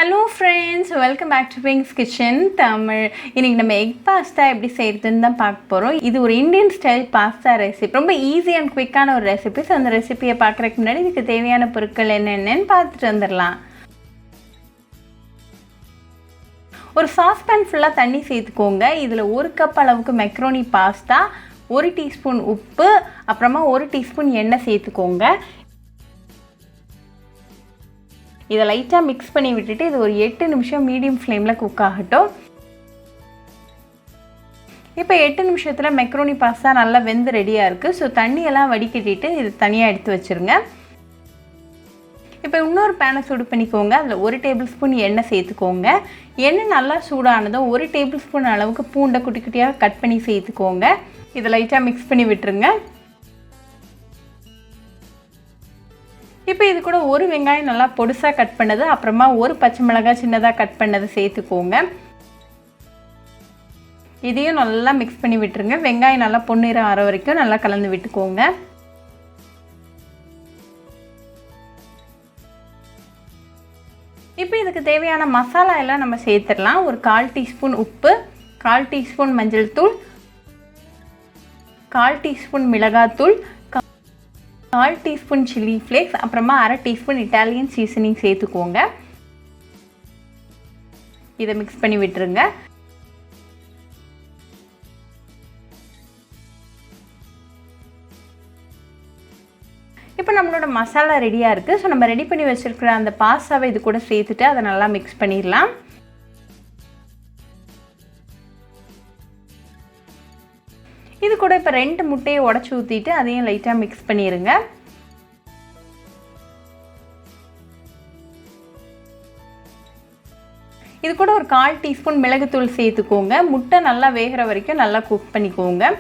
Hello friends, welcome back to Pink's Kitchen Tamil. இன்னைக்கு நம்ம egg pasta எப்படி செய்யறதுன்னு தான் பார்க்க போறோம். இது ஒரு இந்தியன் ஸ்டைல் பாஸ்தா ரெசிபி. ரொம்ப ஈஸி அண்ட் குயிக்கான ஒரு ரெசிபி. சோ அந்த ரெசிபியை பார்க்கறதுக்கு முன்னாடி இதுக்கு தேவையான பொருட்கள் என்னென்னன்னு பார்த்துட்டு வந்துடலாம். ஒரு சாஸ் pan ஃபுல்லா தண்ணி சேர்த்துக்கோங்க. இதுல 1 கப் அளவுக்கு macaroni பாஸ்தா, 1 டீஸ்பூன் உப்பு, அப்புறமா 1 டீஸ்பூன் எண்ணெய் சேர்த்துக்கோங்க. இதை லைட்டாக மிக்ஸ் பண்ணி விட்டுட்டு இது ஒரு 8 நிமிஷம் மீடியம் ஃப்ளேமில் குக் ஆகட்டும். இப்போ 8 நிமிஷத்தில் மெக்ரோனி பாஸ்தா நல்லா வெந்து ரெடியாக இருக்குது. ஸோ தண்ணியெல்லாம் வடிகட்டிட்டு இது தனியாக எடுத்து வச்சுருங்க. இப்போ இன்னொரு பேனை சூடு பண்ணிக்கோங்க. அதில் 1 டேபிள் ஸ்பூன் எண்ணெய் சேர்த்துக்கோங்க. எண்ணெய் நல்லா சூடானதும் 1 டேபிள் ஸ்பூன் அளவுக்கு பூண்டை குட்டி குட்டியாக கட் பண்ணி சேர்த்துக்கோங்க. இதை லைட்டாக மிக்ஸ் பண்ணி விட்டுருங்க. இப்போ இது கூட 1 வெங்காயம் நல்லா பொடிசாக கட் பண்ணது, அப்புறமா 1 பச்சை மிளகாய் சின்னதாக கட் பண்ணது சேர்த்துக்கோங்க. இதையும் நல்லா மிக்ஸ் பண்ணி விட்டுருங்க. வெங்காயம் நல்லா பொன்னிறம் ஆற வரைக்கும் நல்லா கலந்து விட்டுக்கோங்க. இப்போ இதுக்கு தேவையான மசாலா எல்லாம் நம்ம சேர்த்துடலாம். ஒரு 1/4 டீஸ்பூன் உப்பு, 1/4 டீஸ்பூன் மஞ்சள் தூள், 1/4 டீஸ்பூன் மிளகாத்தூள், 1/4 டீஸ்பூன் சில்லி ஃப்ளேக்ஸ், அப்புறமா 1/2 டீஸ்பூன் இட்டாலியன் சீசனிங் சேர்த்துக்கோங்க. இதை மிக்ஸ் பண்ணி விட்டுருங்க. இப்போ நம்மளோட மசாலா ரெடியாக இருக்குது. ஸோ நம்ம ரெடி பண்ணி வச்சுருக்கிற அந்த பாஸ்தாவை இது கூட சேர்த்துட்டு அதை நல்லா மிக்ஸ் பண்ணிடலாம். இது கூட இப்போ 2 முட்டையை உடச்சி ஊற்றிட்டு அதையும் லைட்டாக மிக்ஸ் பண்ணிடுங்க. இது கூட ஒரு 1/4 டீஸ்பூன் மிளகுத்தூள் சேர்த்துக்கோங்க. முட்டை நல்லா வேகிற வரைக்கும் நல்லா குக் பண்ணிக்கோங்க.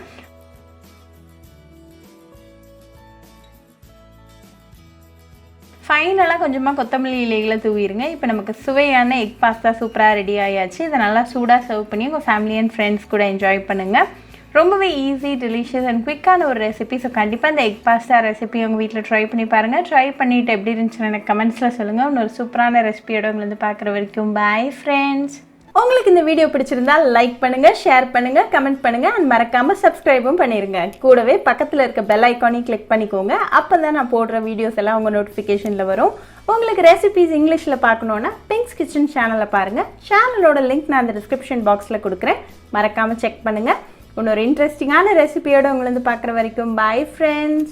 ஃபைனலாக கொஞ்சமாக கொத்தமல்லி இலைகளை தூவிடுங்க. இப்போ நமக்கு சுவையான எக் பாஸ்தா சூப்பராக ரெடி ஆயாச்சு. இதை நல்லா சூடாக சர்வ் பண்ணி உங்கள் ஃபேமிலி அண்ட் ஃப்ரெண்ட்ஸ் கூட என்ஜாய் பண்ணுங்கள். ரொம்பவே ஈஸி, டெலிஷியஸ் அண்ட் குயிக்கான ஒரு ரெசிபி. ஸோ கண்டிப்பாக இந்த எக் பாஸ்தா ரெசிபி உங்கள் வீட்டில் ட்ரை பண்ணி பாருங்கள். ட்ரை பண்ணிவிட்டு எப்படி இருந்துச்சுன்னு எனக்கு கமெண்ட்ஸில் சொல்லுங்கள். இன்னொரு சூப்பரான ரெசிபியோட உங்களை பார்க்குற வரைக்கும் பாய் ஃப்ரெண்ட்ஸ். உங்களுக்கு இந்த வீடியோ பிடிச்சிருந்தா லைக் பண்ணுங்கள், ஷேர் பண்ணுங்கள், கமெண்ட் பண்ணுங்கள் அண்ட் மறக்காமல் சப்ஸ்கிரைபும் பண்ணிடுங்க. கூடவே பக்கத்தில் இருக்க பெல் ஐக்கானையும் கிளிக் பண்ணிக்கோங்க. அப்போ தான் நான் போடுற வீடியோஸ் எல்லாம் உங்கள் நோட்டிஃபிகேஷனில் வரும். உங்களுக்கு ரெசிபிஸ் இங்கிலீஷில் பார்க்கணுன்னா பிங்க்ஸ் கிச்சன் சேனலை பாருங்கள். சேனலோட லிங்க் நான் அந்த டிஸ்கிரிப்ஷன் பாக்ஸில் கொடுக்குறேன். மறக்காமல் செக் பண்ணுங்கள். இன்னொரு இன்ட்ரெஸ்டிங்கான ரெசிபியோடு உங்களை பார்க்குற வரைக்கும் பாய் ஃப்ரெண்ட்ஸ்.